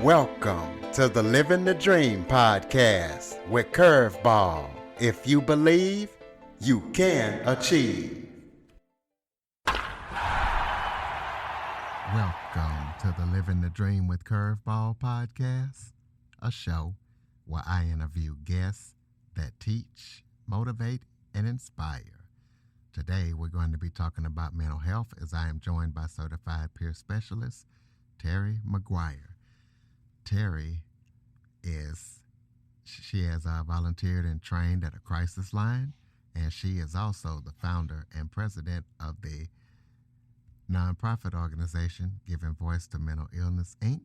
Welcome to the Living the Dream podcast with Curveball. If you believe, you can achieve. Welcome to the Living the Dream with Curveball podcast, a show where I interview guests that teach, motivate, and inspire. Today, we're going to be talking about mental health as I am joined by certified peer specialist Terry McGuire. Terry she has volunteered and trained at a crisis line, and she is also the founder and president of the nonprofit organization Giving Voice to Mental Illness, Inc.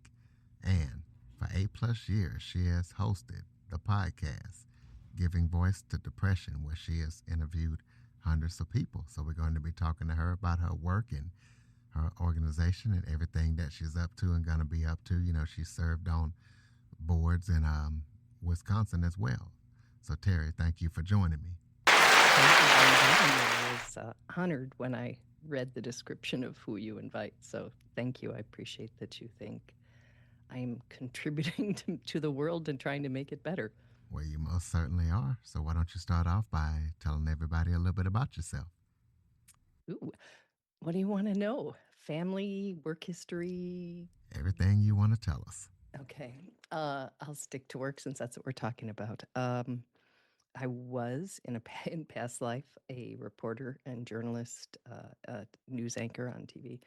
And for 8+ years, she has hosted the podcast Giving Voice to Depression, where she has interviewed hundreds of people. So we're going to be talking to her about her work and her organization and everything that she's up to and going to be up to. You know, she served on boards in Wisconsin as well. So, Terry, thank you for joining me. I was honored when I read the description of who you invite. So thank you. I appreciate that you think I'm contributing to the world and trying to make it better. Well, you most certainly are. So why don't you start off by telling everybody a little bit about yourself? Ooh, what do you want to know? Family, work history? Everything you want to tell us. Okay. I'll stick to work since that's what we're talking about. I was in past life a reporter and journalist, a news anchor on TV.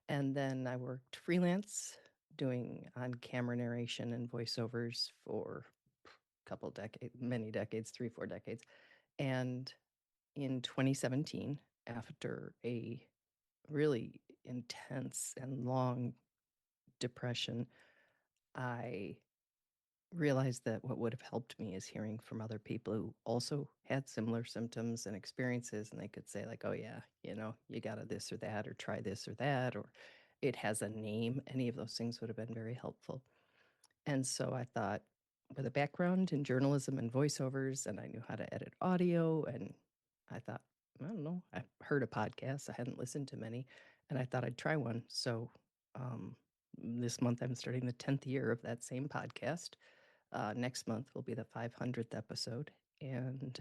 And then I worked freelance doing on-camera narration and voiceovers for a couple decades, many decades, 3-4 decades. And in 2017, after a really intense and long depression, I realized that what would have helped me is hearing from other people who also had similar symptoms and experiences, and they could say like, oh yeah, you got to this or that, or try this or that, or it has a name. Any of those things would have been very helpful. And so I thought, with a background in journalism and voiceovers, and I knew how to edit audio, and I thought, I don't know, I heard a podcast, I hadn't listened to many, and I thought I'd try one. So this month I'm starting the 10th year of that same podcast. Next month will be the 500th episode. And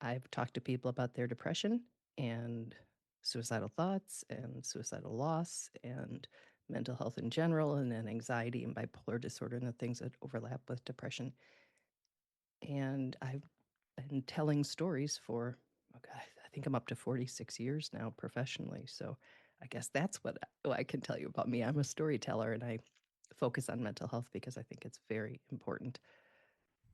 I've talked to people about their depression and suicidal thoughts and suicidal loss and mental health in general, and then anxiety and bipolar disorder and the things that overlap with depression. And I've been telling stories for, I think I'm up to 46 years now professionally. So I guess that's what I can tell you about me. I'm a storyteller, and I focus on mental health because I think it's very important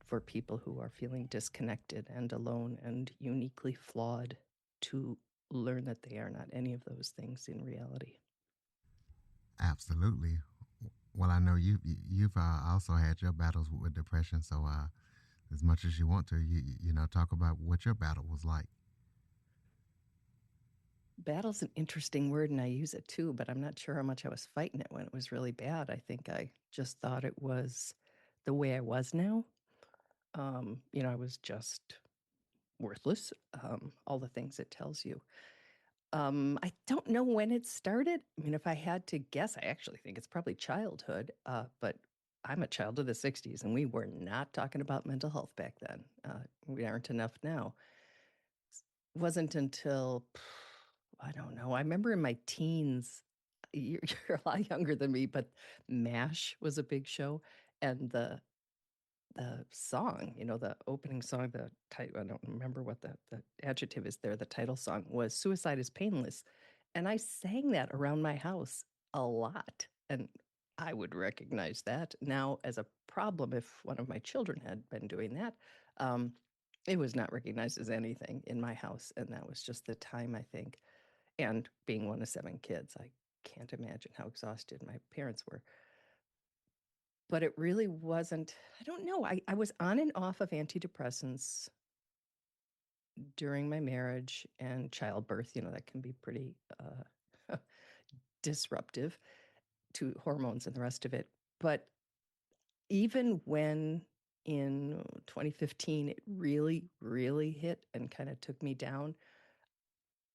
for people who are feeling disconnected and alone and uniquely flawed to learn that they are not any of those things in reality. Absolutely. Well, I know you've also had your battles with depression. So as much as you want to, talk about what your battle was like. Battle's an interesting word, and I use it too, but I'm not sure how much I was fighting it when it was really bad. I think I just thought it was the way I was now. I was just worthless, all the things it tells you. I don't know when it started. I mean, if I had to guess, I actually think it's probably childhood, but I'm a child of the 60s, and we were not talking about mental health back then. We aren't enough now. Wasn't until, I don't know, I remember in my teens, you're a lot younger than me, but MASH was a big show, and the song, the opening song, the title, I don't remember what the adjective is there, the title song was Suicide is Painless. And I sang that around my house a lot. And I would recognize that now as a problem if one of my children had been doing that. It was not recognized as anything in my house. And that was just the time, I think. And being one of 7 kids, I can't imagine how exhausted my parents were. But it really wasn't, I don't know. I was on and off of antidepressants during my marriage and childbirth. That can be pretty disruptive to hormones and the rest of it. But even when in 2015 it really, really hit and kind of took me down,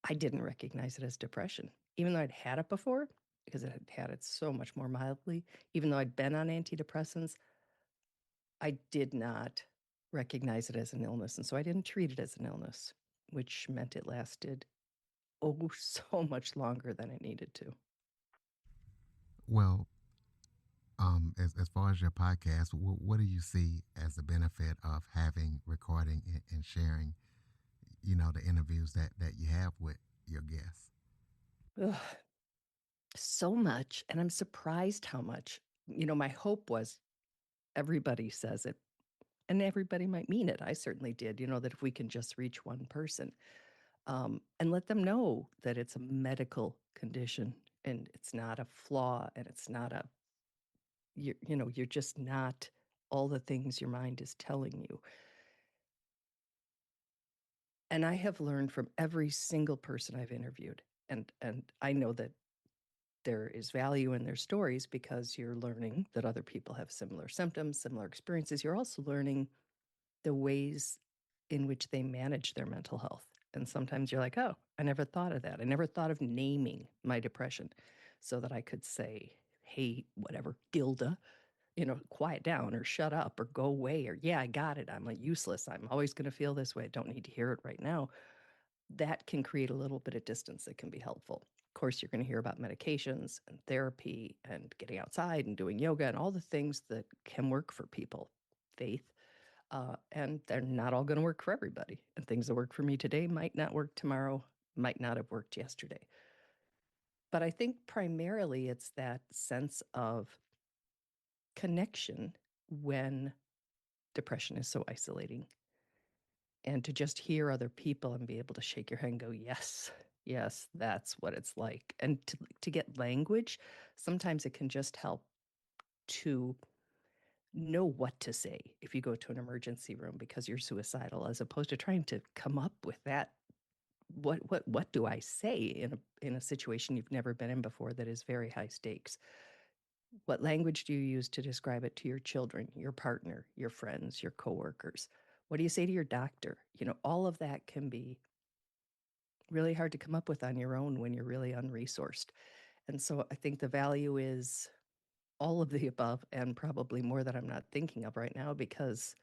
I didn't recognize it as depression. Even though I'd had it before, because it had it so much more mildly. Even though I'd been on antidepressants, I did not recognize it as an illness. And so I didn't treat it as an illness, which meant it lasted, oh, so much longer than it needed to. Well, as far as your podcast, what do you see as the benefit of having recording and sharing, the interviews that you have with your guests? Ugh, so much. And I'm surprised how much. My hope was everybody says it and everybody might mean it. I certainly did, that if we can just reach one person and let them know that it's a medical condition and it's not a flaw and it's not you're just not all the things your mind is telling you. And I have learned from every single person I've interviewed. And I know that there is value in their stories because you're learning that other people have similar symptoms, similar experiences. You're also learning the ways in which they manage their mental health. And sometimes you're like, oh, I never thought of that. I never thought of naming my depression so that I could say, hey, whatever, Gilda, quiet down or shut up or go away or, yeah, I got it. I'm like useless. I'm always going to feel this way. I don't need to hear it right now. That can create a little bit of distance that can be helpful. Of course, you're going to hear about medications and therapy and getting outside and doing yoga and all the things that can work for people, faith. And they're not all going to work for everybody. And things that work for me today might not work tomorrow, might not have worked yesterday. But I think primarily it's that sense of connection when depression is so isolating. And to just hear other people and be able to shake your head and go, yes, yes, that's what it's like. And to get language, sometimes it can just help to know what to say if you go to an emergency room because you're suicidal, as opposed to trying to come up with that. What do I say in a situation you've never been in before that is very high stakes? What language do you use to describe it to your children, your partner, your friends, your coworkers? What do you say to your doctor? All of that can be really hard to come up with on your own when you're really unresourced. And so I think the value is all of the above and probably more that I'm not thinking of right now, because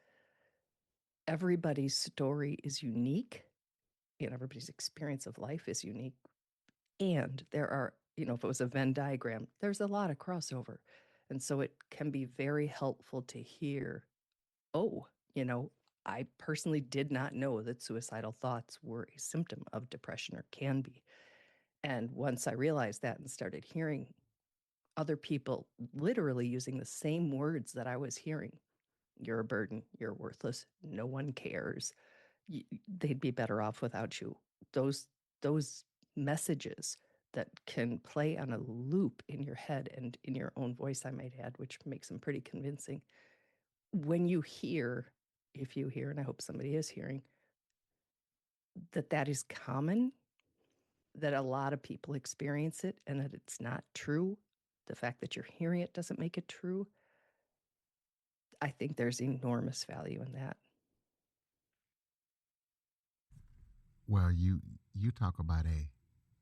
everybody's story is unique and everybody's experience of life is unique. And there are, if it was a Venn diagram, there's a lot of crossover. And so it can be very helpful to hear, oh, I personally did not know that suicidal thoughts were a symptom of depression or can be. And once I realized that and started hearing other people literally using the same words that I was hearing, you're a burden, you're worthless, no one cares, they'd be better off without you. Those messages that can play on a loop in your head and in your own voice, I might add, which makes them pretty convincing. When you hear, if you hear, and I hope somebody is hearing, that is common, that a lot of people experience it and that it's not true, the fact that you're hearing it doesn't make it true. I think there's enormous value in that. Well, you talk about a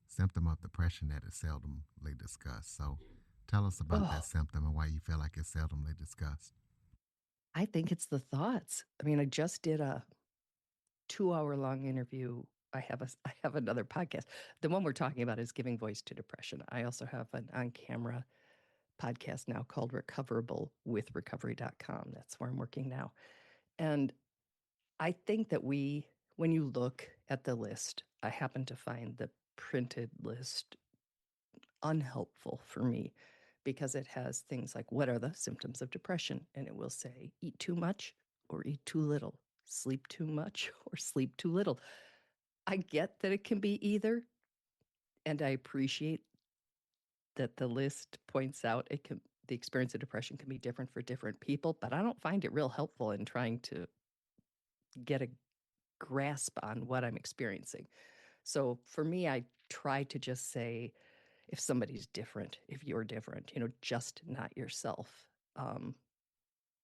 symptom of depression that is seldomly discussed. So tell us about that Oh, symptom and why you feel like it's seldomly discussed. I think it's the thoughts. I mean, I just did a 2-hour long interview. I have another podcast. The one we're talking about is giving voice to depression. I also have an on-camera podcast now called Recoverable with recovery.com. That's where I'm working now. And I think that when you look at the list, I happen to find the printed list unhelpful for me because it has things like, what are the symptoms of depression? And it will say, eat too much or eat too little, sleep too much or sleep too little. I get that it can be either, and I appreciate that the list points out the experience of depression can be different for different people, but I don't find it real helpful in trying to get a grasp on what I'm experiencing. So for me, I try to just say, if somebody's different, if you're different, just not yourself,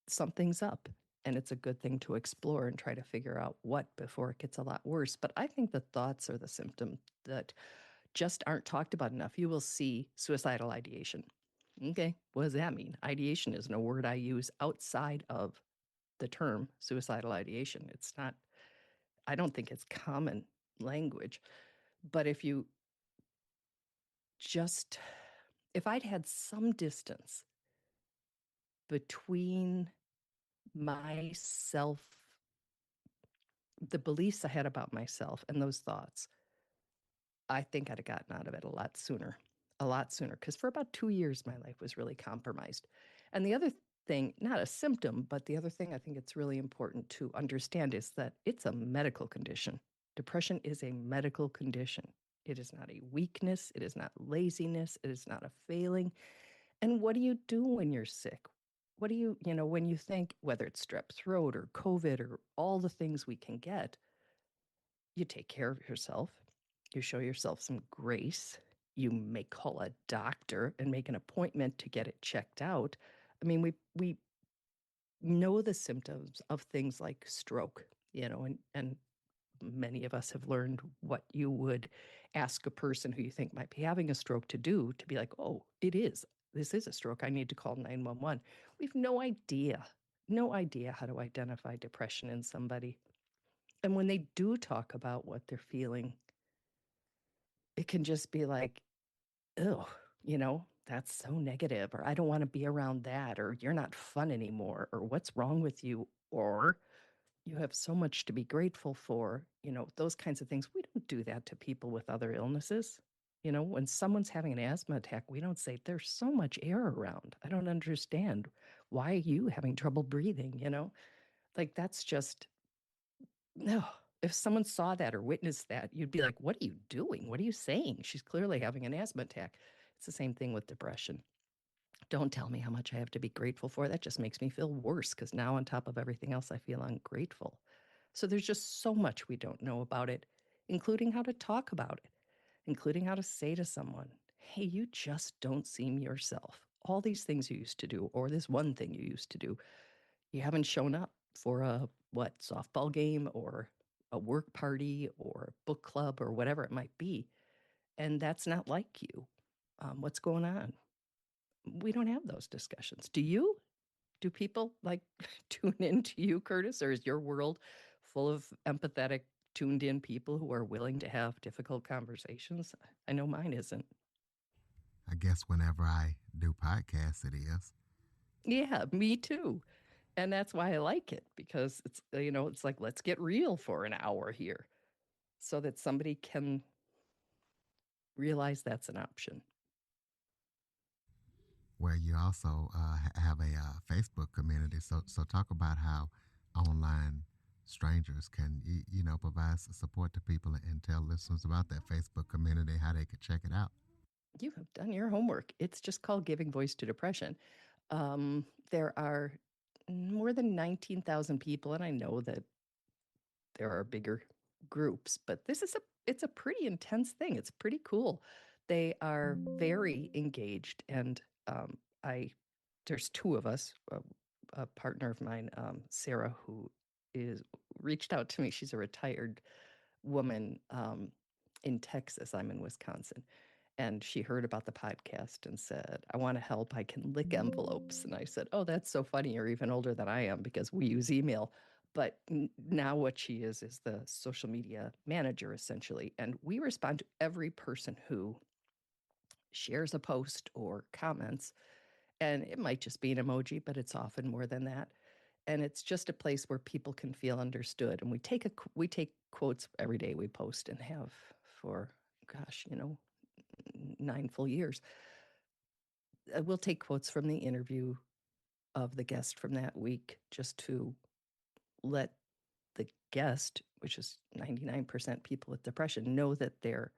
something's up. And it's a good thing to explore and try to figure out what before it gets a lot worse. But I think the thoughts are the symptom that just aren't talked about enough. You will see suicidal ideation. Okay, what does that mean? Ideation isn't a word I use outside of the term suicidal ideation. It's not, I don't think it's common language. But if I'd had some distance between myself, the beliefs I had about myself and those thoughts, I think I'd have gotten out of it a lot sooner. Because for about 2 years, my life was really compromised. And the other thing, not a symptom, but the other thing I think it's really important to understand is that it's a medical condition. Depression is a medical condition. It is not a weakness. It is not laziness. It is not a failing. And what do you do when you're sick? What do when you think, whether it's strep throat or COVID or all the things we can get, you take care of yourself. You show yourself some grace. You may call a doctor and make an appointment to get it checked out. I mean, we know the symptoms of things like stroke, and many of us have learned what you would ask a person who you think might be having a stroke to do, to be like, oh, this is a stroke. I need to call 911. We've no idea how to identify depression in somebody. And when they do talk about what they're feeling, it can just be like, oh, that's so negative, or I don't want to be around that, or you're not fun anymore, or what's wrong with you, or you have so much to be grateful for, those kinds of things. We don't do that to people with other illnesses. When someone's having an asthma attack, we don't say, there's so much air around. I don't understand. Why are you having trouble breathing? Like that's just, no. If someone saw that or witnessed that, you'd be like, what are you doing? What are you saying? She's clearly having an asthma attack. It's the same thing with depression. Don't tell me how much I have to be grateful for. That just makes me feel worse because now, on top of everything else, I feel ungrateful. So there's just so much we don't know about it, including how to talk about it, including how to say to someone, hey, you just don't seem yourself. All these things you used to do, or this one thing you used to do, you haven't shown up for a softball game or a work party or book club or whatever it might be. And that's not like you. What's going on? We don't have those discussions. Do you? Do people like tune into you, Curtis, or is your world full of empathetic, tuned in people who are willing to have difficult conversations? I know mine isn't. I guess whenever I do podcasts, it is. Yeah, me too. And that's why I like it, because it's like, let's get real for an hour here so that somebody can realize that's an option. Where you also have a Facebook community. So talk about how online strangers can provide support to people and tell listeners about that Facebook community, how they could check it out. You have done your homework. It's just called Giving Voice to Depression. There are more than 19,000 people, and I know that there are bigger groups, but it's a pretty intense thing. It's pretty cool. They are very engaged, and there's two of us. A partner of mine, Sarah, who is reached out to me. She's a retired woman in Texas. I'm in Wisconsin. And she heard about the podcast and said, I want to help. I can lick envelopes. And I said, oh, that's so funny. You're even older than I am because we use email. But now what she is the social media manager, essentially. And we respond to every person who shares a post or comments. And it might just be an emoji, but it's often more than that. And it's just a place where people can feel understood. And we take quotes every day we post and have for, gosh, 9 full years. We'll take quotes from the interview of the guest from that week just to let the guest, which is 99% people with depression, know that their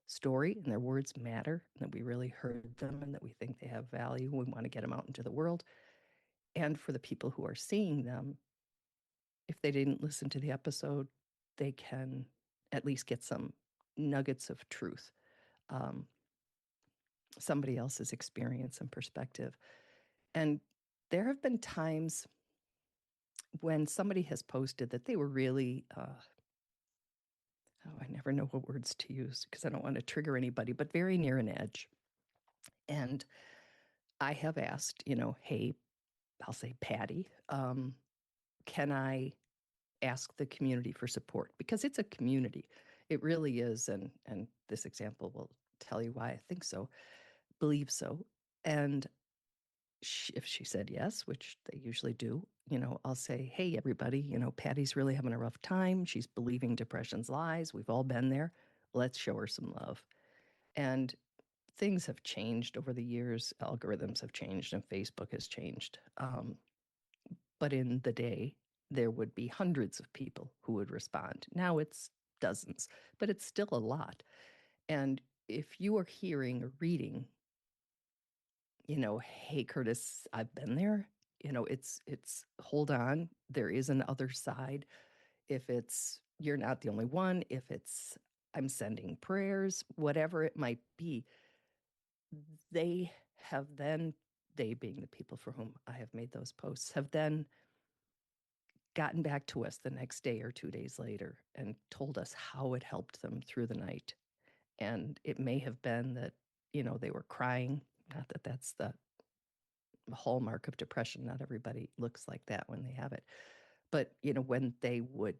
story and their words matter, and that we really heard them, and that we think they have value. We want to get them out into the world. And for the people who are seeing them, if they didn't listen to the episode, they can at least get some nuggets of truth, somebody else's experience and perspective. And there have been times when somebody has posted that they were really, I never know what words to use because I don't want to trigger anybody, but very near an edge. And I have asked, hey, I'll say Patty, can I ask the community for support? Because it's a community. It really is. And this example will tell you why I think so, believe so. And if she said yes, which they usually do, I'll say, hey, everybody, Patty's really having a rough time. She's believing depression's lies. We've all been there. Let's show her some love. And things have changed over the years. Algorithms have changed and Facebook has changed. But in the day, there would be hundreds of people who would respond. Now it's dozens, but it's still a lot. And if you are hearing or reading, hey, Curtis, I've been there, it's hold on, there is an other side. If it's you're not the only one, if it's I'm sending prayers, whatever it might be, they have then, they being the people for whom I have made those posts, have then gotten back to us the next day or 2 days later and told us how it helped them through the night. And it may have been that, they were crying. Not that that's the hallmark of depression. Not everybody looks like that when they have it. But, when they would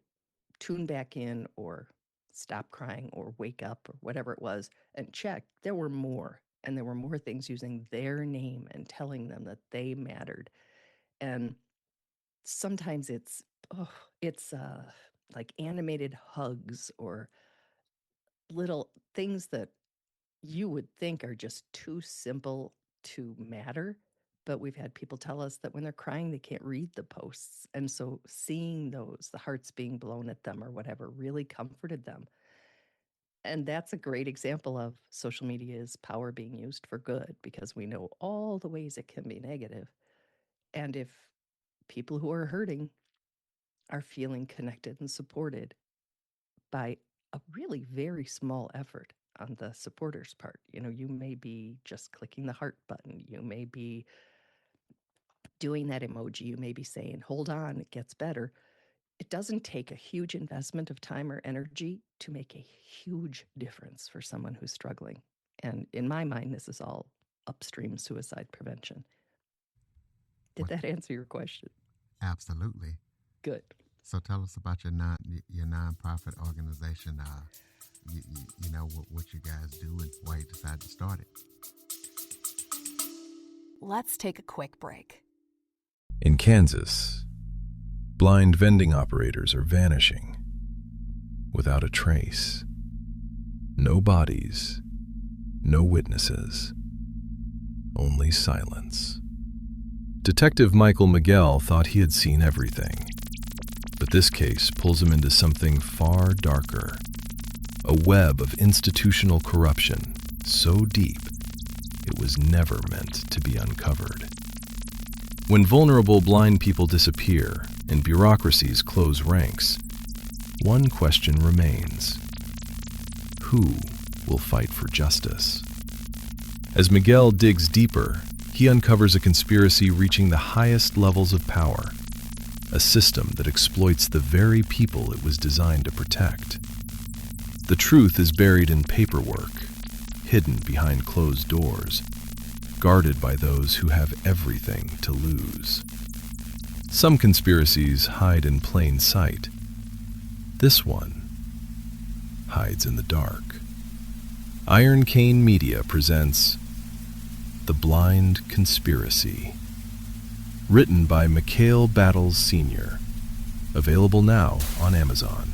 tune back in or stop crying or wake up or whatever it was and check, there were more. And there were more things using their name and telling them that they mattered. And sometimes it's like animated hugs or little things that you would think are just too simple to matter. But we've had people tell us that when they're crying, they can't read the posts. And so seeing those, the hearts being blown at them or whatever, really comforted them. And that's a great example of social media's power being used for good, because we know all the ways it can be negative. And if people who are hurting are feeling connected and supported by a really very small effort on the supporter's part. You may be just clicking the heart button. You may be doing that emoji. You may be saying, hold on, it gets better. It doesn't take a huge investment of time or energy to make a huge difference for someone who's struggling. And in my mind, this is all upstream suicide prevention. Did What? that answer your question? Absolutely. Good. So tell us about your nonprofit organization. You know what you guys do and why you decided to start it. Let's take a quick break. In Kansas, blind vending operators are vanishing without a trace. No bodies, no witnesses, only silence. Detective Michael Miguel thought he had seen everything, but this case pulls him into something far darker. A web of institutional corruption so deep it was never meant to be uncovered. When vulnerable blind people disappear and bureaucracies close ranks, one question remains: who will fight for justice? As Miguel digs deeper, he uncovers a conspiracy reaching the highest levels of power, a system that exploits the very people it was designed to protect. The truth is buried in paperwork, hidden behind closed doors, guarded by those who have everything to lose. Some conspiracies hide in plain sight. This one hides in the dark. Iron Cane Media presents The Blind Conspiracy, written by Mikhail Battles Sr., available now on Amazon.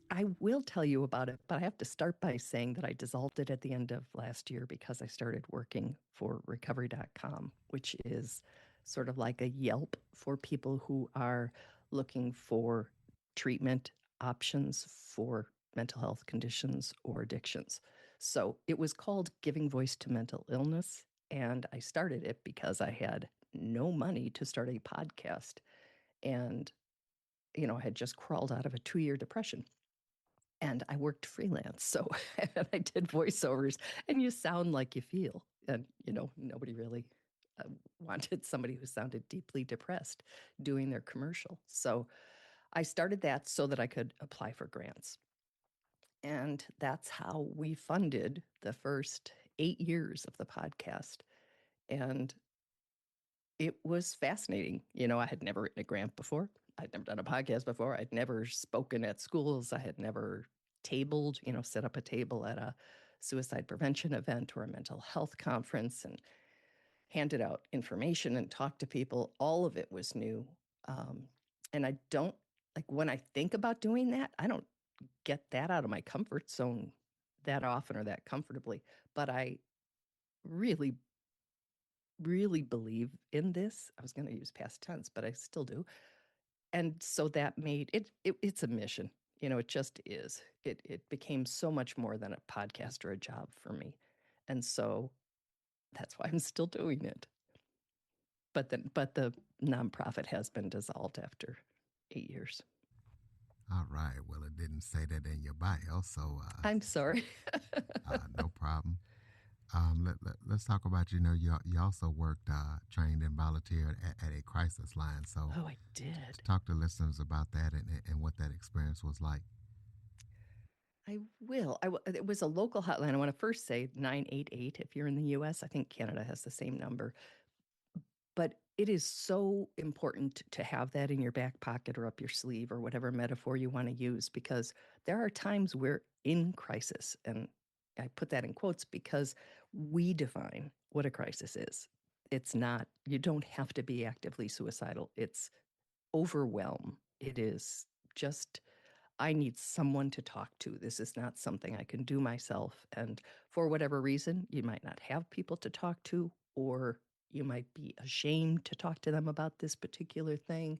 I will tell you about it, but I have to start by saying that I dissolved it at the end of last year because I started working for recovery.com, which is sort of like a Yelp for people who are looking for treatment options for mental health conditions or addictions. So it was called Giving Voice to Mental Illness. And I started it because I had no money to start a podcast. And, I had just crawled out of a 2-year depression. And I worked freelance. So and I did voiceovers, and you sound like you feel. And, nobody really wanted somebody who sounded deeply depressed doing their commercial. So I started that so that I could apply for grants. And that's how we funded the first 8 years of the podcast. And it was fascinating. I had never written a grant before. I'd never done a podcast before. I'd never spoken at schools. I had never tabled, set up a table at a suicide prevention event or a mental health conference and handed out information and talked to people. All of it was new. And I don't, like, when I think about doing that, I don't get that out of my comfort zone that often or that comfortably. But I really, really believe in this. I was going to use past tense, but I still do. And so that made it's a mission. It just is. It became so much more than a podcast or a job for me. And so that's why I'm still doing it. But the nonprofit has been dissolved after 8 years. All right. Well, it didn't say that in your bio, so I'm sorry. no problem. Let's talk about, you also worked, trained and volunteered at a crisis line. So Oh, I did. talk to listeners about that and what that experience was like. I will. It was a local hotline. I want to first say 988 if you're in the US. I think Canada has the same number. But it is so important to have that in your back pocket or up your sleeve or whatever metaphor you want to use, because there are times we're in crisis. And I put that in quotes because we define what a crisis is. It's not, you don't have to be actively suicidal. It's overwhelm. It is just, I need someone to talk to. This is not something I can do myself. And for whatever reason, you might not have people to talk to, or you might be ashamed to talk to them about this particular thing,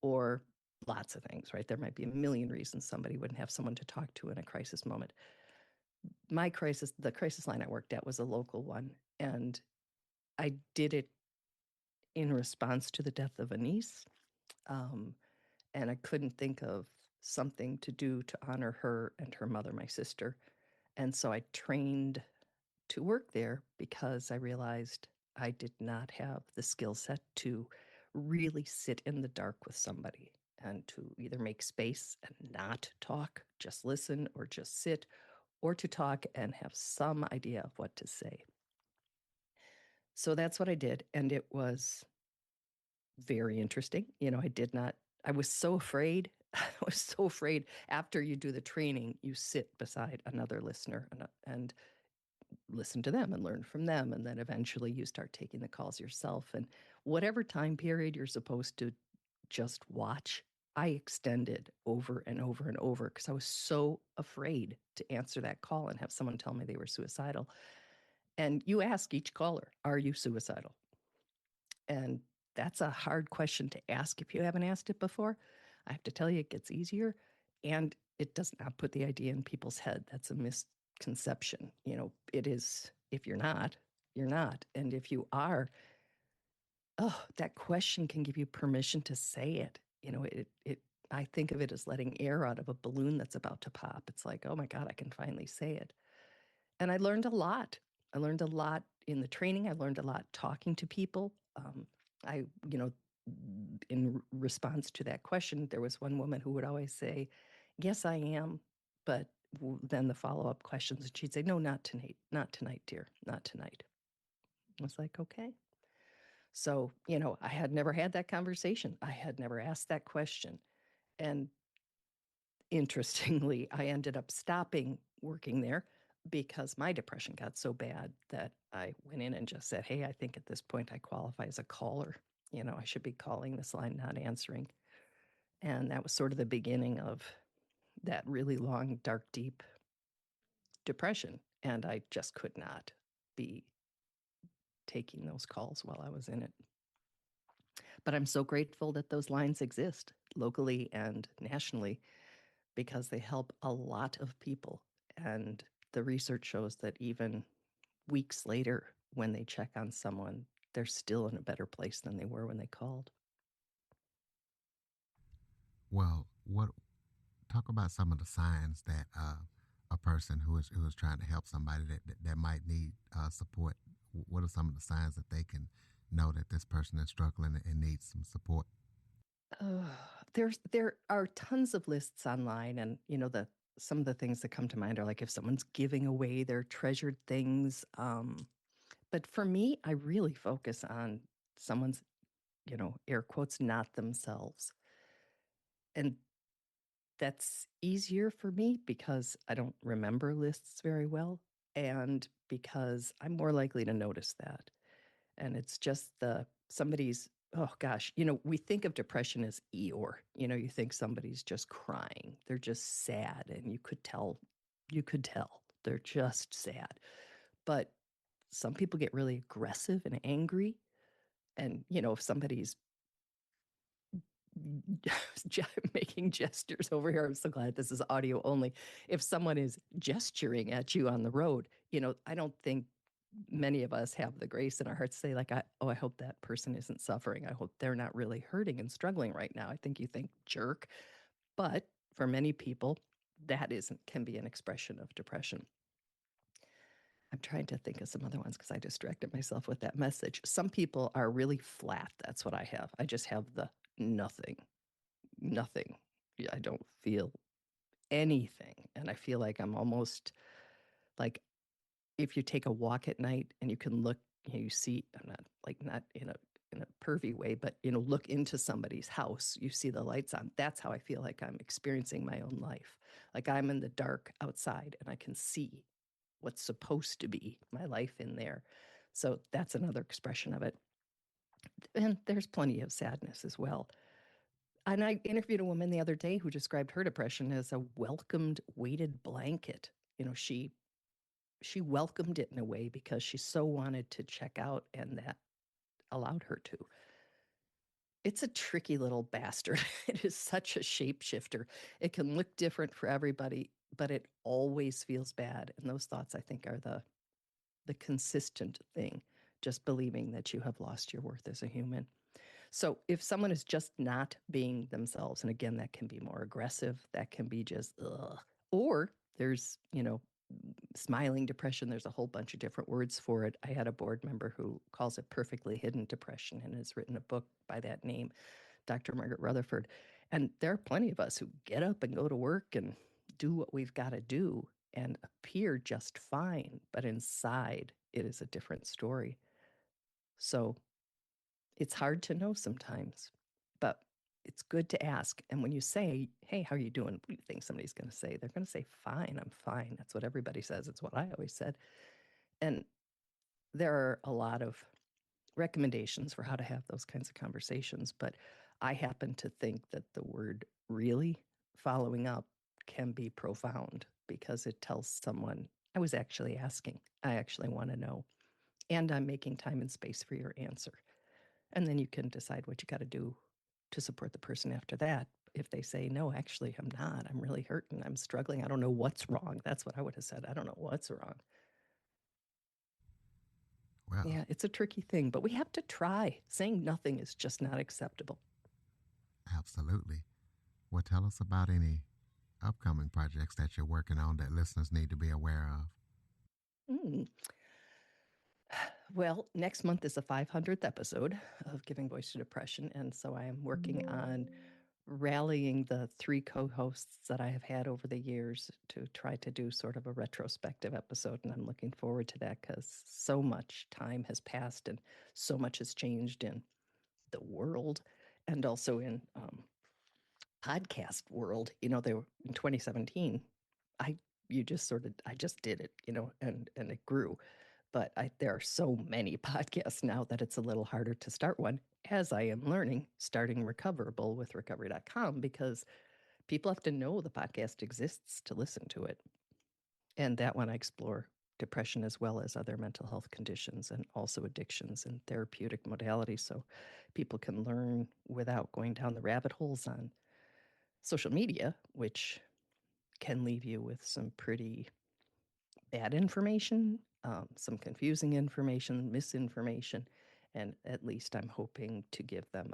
or lots of things, right? There might be a million reasons somebody wouldn't have someone to talk to in a crisis moment. The crisis line I worked at was a local one, and I did it in response to the death of a niece. And I couldn't think of something to do to honor her and her mother, my sister. And so I trained to work there because I realized I did not have the skill set to really sit in the dark with somebody and to either make space and not talk, just listen or just sit, or to talk and have some idea of what to say. So that's what I did. And it was very interesting. I was so afraid. I was so afraid. After you do the training, you sit beside another listener and listen to them and learn from them. And then eventually you start taking the calls yourself. And whatever time period you're supposed to just watch, I extended over and over and over because I was so afraid to answer that call and have someone tell me they were suicidal. And you ask each caller, are you suicidal? And that's a hard question to ask if you haven't asked it before. I have to tell you, it gets easier. And it does not put the idea in people's head. That's a misconception. It is, if you're not, you're not. And if you are, that question can give you permission to say it. I think of it as letting air out of a balloon that's about to pop. It's like, oh my God, I can finally say it. And I learned a lot. I learned a lot in the training. I learned a lot talking to people. In response to that question, there was one woman who would always say, yes, I am. But then the follow-up questions, and she'd say, no, not tonight, dear, not tonight. I was like, okay. So, I had never had that conversation. I had never asked that question. And interestingly, I ended up stopping working there because my depression got so bad that I went in and just said, hey, I think at this point I qualify as a caller. I should be calling this line, not answering. And that was sort of the beginning of that really long, dark, deep depression. And I just could not be taking those calls while I was in it. But I'm so grateful that those lines exist locally and nationally because they help a lot of people. And the research shows that even weeks later, when they check on someone, they're still in a better place than they were when they called. Well, talk about some of the signs that a person who is trying to help somebody that might need support. What are some of the signs that they can know that this person is struggling and needs some support? there are tons of lists online, and some of the things that come to mind are like if someone's giving away their treasured things. But for me, I really focus on someone's, air quotes, not themselves. And that's easier for me because I don't remember lists very well, and because I'm more likely to notice that. And it's just somebody's, oh gosh, we think of depression as Eeyore. You think somebody's just crying. They're just sad, and you could tell they're just sad. But some people get really aggressive and angry. And, if somebody's making gestures over here, I'm so glad this is audio only. If someone is gesturing at you on the road, I don't think many of us have the grace in our hearts to say like, I hope that person isn't suffering. I hope they're not really hurting and struggling right now. I think you think jerk. But for many people, that can be an expression of depression. I'm trying to think of some other ones because I distracted myself with that message. Some people are really flat. That's what I have. I just have the nothing. I don't feel anything. And I feel like I'm almost like, if you take a walk at night and you can look, you see, I'm not in a pervy way, but look into somebody's house, you see the lights on. That's how I feel like I'm experiencing my own life. Like I'm in the dark outside and I can see what's supposed to be my life in there. So that's another expression of it. And there's plenty of sadness as well. And I interviewed a woman the other day who described her depression as a welcomed weighted blanket. She welcomed it in a way because she so wanted to check out, and that allowed her to. It's a tricky little bastard. It is such a shapeshifter. It can look different for everybody, but it always feels bad. And those thoughts, I think, are the consistent thing, just believing that you have lost your worth as a human. So if someone is just not being themselves, and again, that can be more aggressive, that can be just, ugh. Or there's, smiling depression. There's a whole bunch of different words for it. I had a board member who calls it perfectly hidden depression and has written a book by that name, Dr. Margaret Rutherford. And there are plenty of us who get up and go to work and do what we've got to do and appear just fine, but inside it is a different story. So it's hard to know sometimes, but it's good to ask. And when you say, hey, how are you doing? What do you think somebody's going to say? They're going to say, fine, I'm fine. That's what everybody says. It's what I always said. And there are a lot of recommendations for how to have those kinds of conversations. But I happen to think that the word really following up can be profound because it tells someone, I was actually asking. I actually want to know. And I'm making time and space for your answer. And then you can decide what you got to do to support the person after that. If they say, no, actually, I'm not. I'm really hurting. I'm struggling. I don't know what's wrong. That's what I would have said. I don't know what's wrong. Well, Yeah, it's a tricky thing, but we have to try. Saying nothing is just not acceptable. absolutely. Well, tell us about any upcoming projects that you're working on that listeners need to be aware of. Well, next month is the 500th episode of Giving Voice to Depression. And so I am working on rallying the 3 co-hosts that I have had over the years to try to do sort of a retrospective episode. And I'm looking forward to that because so much time has passed and so much has changed in the world and also in podcast world. They were in 2017. I just did it, and it grew. But there are so many podcasts now that it's a little harder to start one, as I am learning, starting Recoverable with recovery.com, because people have to know the podcast exists to listen to it. And that one I explore depression as well as other mental health conditions and also addictions and therapeutic modalities so people can learn without going down the rabbit holes on social media, which can leave you with some pretty bad information, some confusing information, misinformation, and at least I'm hoping to give them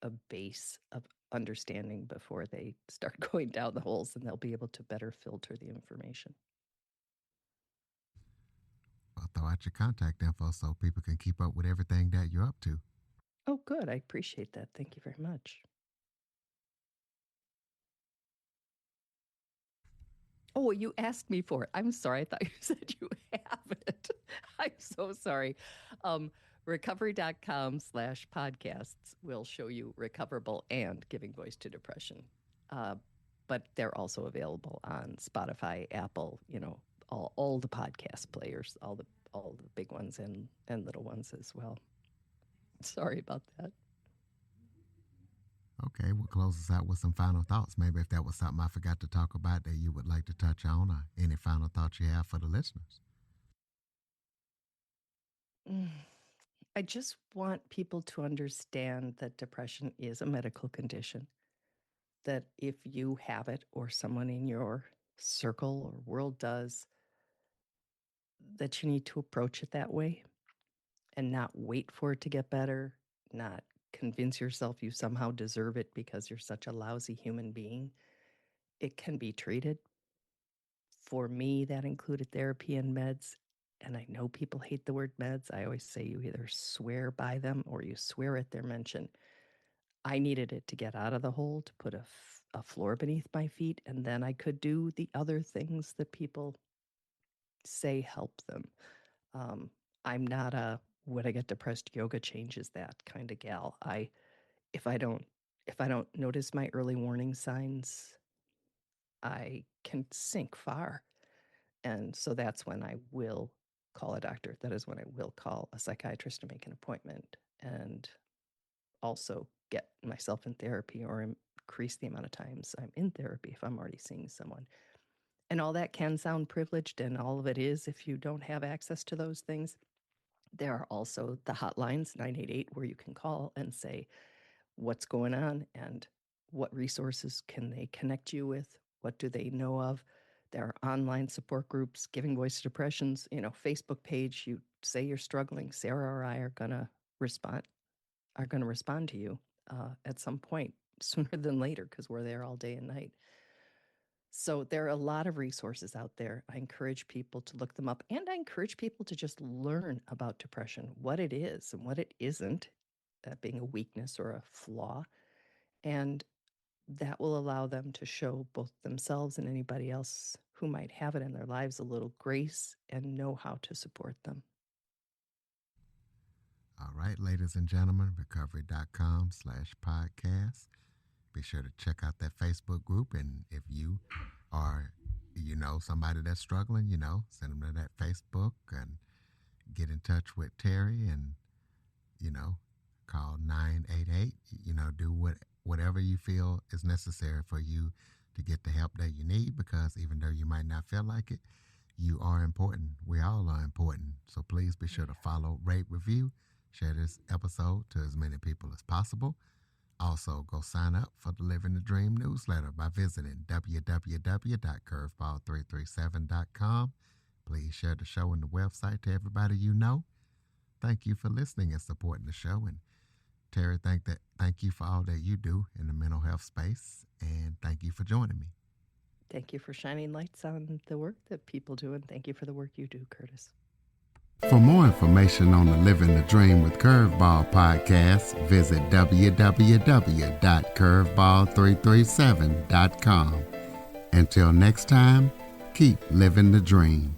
a base of understanding before they start going down the holes, and they'll be able to better filter the information. I'll throw out your contact info so people can keep up with everything that you're up to. Oh, good. I appreciate that. Thank you very much. Oh, you asked me for it. I'm sorry. I thought you said you have it. I'm so sorry. Recovery.com/podcasts will show you Recoverable and Giving Voice to Depression. But they're also available on Spotify, Apple, all the podcast players, all the big ones and little ones as well. Sorry about that. Okay, we'll close us out with some final thoughts. Maybe if that was something I forgot to talk about that you would like to touch on, or any final thoughts you have for the listeners. I just want people to understand that depression is a medical condition, that if you have it or someone in your circle or world does, that you need to approach it that way and not wait for it to get better, not convince yourself you somehow deserve it because you're such a lousy human being. It can be treated. For me, that included therapy and meds. And I know people hate the word meds. I always say you either swear by them or you swear at their mention. I needed it to get out of the hole, to put a floor beneath my feet, and then I could do the other things that people say help them. I'm not a when I get depressed, yoga changes that kind of gal. If I don't notice my early warning signs, I can sink far. And so that's when I will call a doctor. That is when I will call a psychiatrist to make an appointment and also get myself in therapy or increase the amount of times I'm in therapy if I'm already seeing someone. And all that can sound privileged, and all of it is if you don't have access to those things. There are also the hotlines, 988, where you can call and say what's going on and what resources can they connect you with, what do they know of. There are online support groups, Giving Voice to Depressions, Facebook page. You say you're struggling, Sarah or I are going to respond to you at some point, sooner than later, because we're there all day and night. So there are a lot of resources out there. I encourage people to look them up, and I encourage people to just learn about depression, what it is and what it isn't, that being a weakness or a flaw. And that will allow them to show both themselves and anybody else who might have it in their lives a little grace and know how to support them. All right, ladies and gentlemen, recovery.com/podcast. Be sure to check out that Facebook group. And if you are, somebody that's struggling, send them to that Facebook and get in touch with Terry and, call 988, do whatever you feel is necessary for you to get the help that you need, because even though you might not feel like it, you are important. We all are important. So please be sure to follow, rate, review, share this episode to as many people as possible. Also, go sign up for the Living the Dream newsletter by visiting www.curveball337.com. Please share the show and the website to everybody you know. Thank you for listening and supporting the show. And Terry, thank you for all that you do in the mental health space. And thank you for joining me. Thank you for shining lights on the work that people do. And thank you for the work you do, Curtis. For more information on the Living the Dream with Curveball podcast, visit www.curveball337.com. Until next time, keep living the dream.